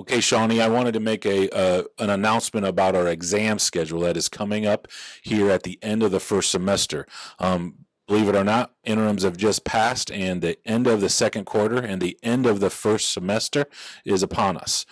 Okay, Shawnee, I wanted to make an announcement about our exam schedule that is coming up here at the end of the first semester. Believe it or not, interims have just passed, and the end of the second quarter and the end of the first semester is upon us.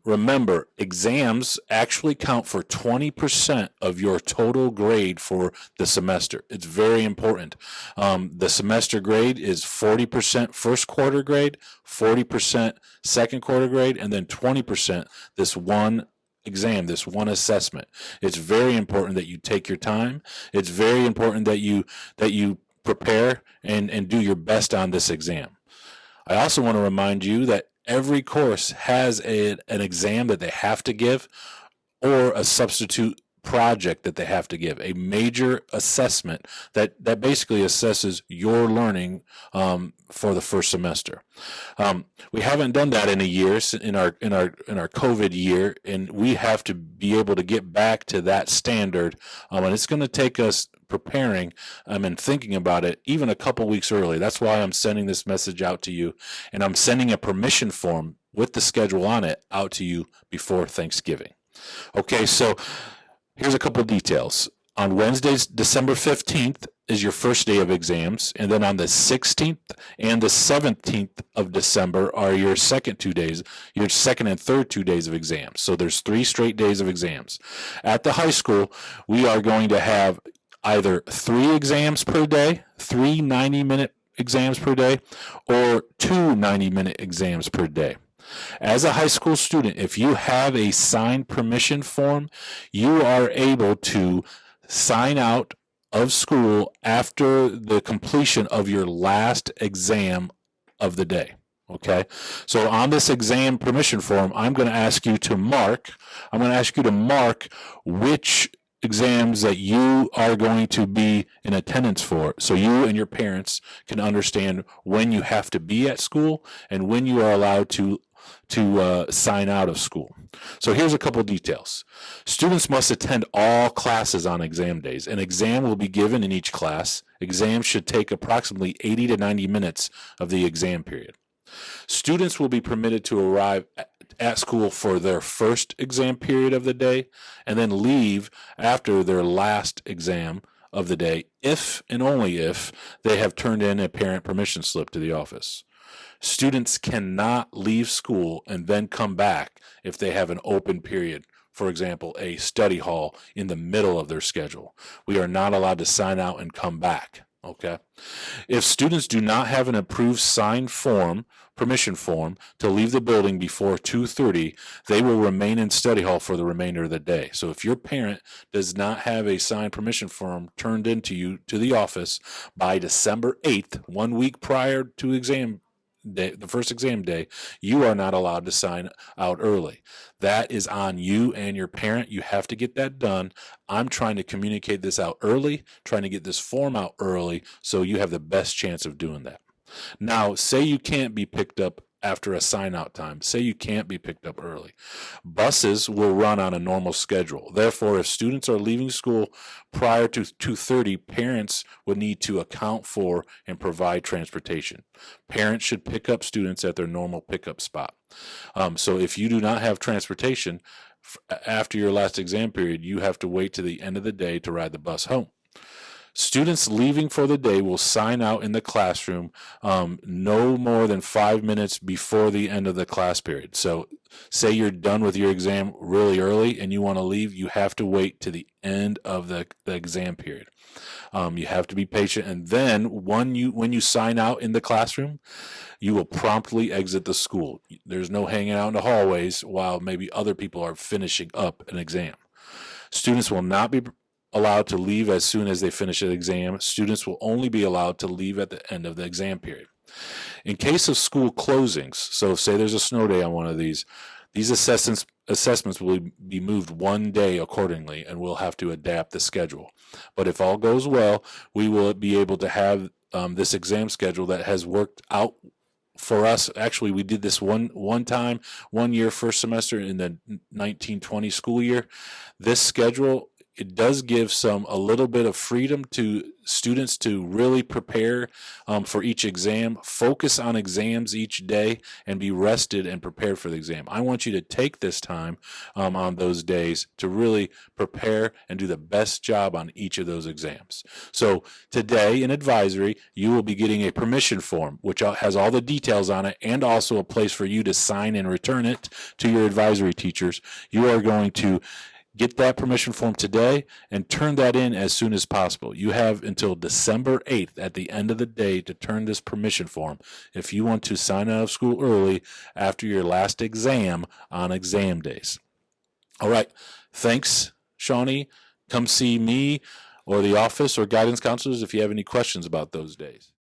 Remember, exams actually count for 20% of your total grade for the semester. It's very important. The semester grade is 40% first quarter grade, 40% second quarter grade, and then 20% this one exam, this one assessment. It's very important that you take your time. It's very important that you prepare and do your best on this exam. I also want to remind you that every course has an exam that they have to give, or a substitute project that they have to give, a major assessment that basically assesses your learning for the first semester. We haven't done that in a year, in our COVID year, and we have to be able to get back to that standard. And it's going to take us preparing and thinking about it even a couple weeks early. That's why I'm sending this message out to you, and I'm sending a permission form with the schedule on it out to you before Thanksgiving. Okay, so here's a couple of details. On Wednesday, December 15th is your first day of exams, and then on the 16th and the 17th of December are your second and third 2 days of exams. So there's 3 straight days of exams. At the high school, we are going to have either 3 exams per day, 3 90-minute exams per day, or 2 90-minute exams per day. As a high school student, if you have a signed permission form, you are able to sign out of school after the completion of your last exam of the day. Okay, so on this exam permission form, I'm going to ask you to mark which exams that you are going to be in attendance for, so you and your parents can understand when you have to be at school and when you are allowed to sign out of school. So here's a couple of details. Students must attend all classes on exam days. An exam will be given in each class. Exams should take approximately 80 to 90 minutes of the exam period. Students will be permitted to arrive at school for their first exam period of the day and then leave after their last exam of the day, if and only if they have turned in a parent permission slip to the office. Students cannot leave school and then come back if they have an open period, for example, a study hall in the middle of their schedule. We are not allowed to sign out and come back. Okay. If students do not have an approved signed permission form to leave the building before 2:30, they will remain in study hall for the remainder of the day. So if your parent does not have a signed permission form turned into you to the office by December 8th, 1 week prior to exam day, the first exam day, you are not allowed to sign out early. That is on you and your parent. You have to get that done. I'm trying to communicate this out early, trying to get this form out early, so you have the best chance of doing that. Now, say you can't be picked up after a sign-out time. Say you can't be picked up early. Buses will run on a normal schedule. Therefore, if students are leaving school prior to 2:30, parents would need to account for and provide transportation. Parents should pick up students at their normal pickup spot. So if you do not have transportation after your last exam period, you have to wait to the end of the day to ride the bus home. Students leaving for the day will sign out in the classroom no more than 5 minutes before the end of the class period. So say you're done with your exam really early and you want to leave, you have to wait to the end of the exam period. You have to be patient, and then when you sign out in the classroom, you will promptly exit the school. There's no hanging out in the hallways while maybe other people are finishing up an exam. Students will not be allowed to leave as soon as they finish an exam. Students will only be allowed to leave at the end of the exam period. In case of school closings, so say there's a snow day on one of these assessments will be moved 1 day accordingly, and we'll have to adapt the schedule. But if all goes well, we will be able to have this exam schedule that has worked out for us. Actually, we did this one year, first semester in the 1920 school year. This schedule it does give a little bit of freedom to students to really prepare for each exam, focus on exams each day, and be rested and prepared for the exam. I want you to take this time on those days to really prepare and do the best job on each of those exams. So today in advisory, you will be getting a permission form, which has all the details on it and also a place for you to sign and return it to your advisory teachers. You are going to get that permission form today and turn that in as soon as possible. You have until December 8th at the end of the day to turn this permission form if you want to sign out of school early after your last exam on exam days. All right. Thanks, Shawnee. Come see me or the office or guidance counselors if you have any questions about those days.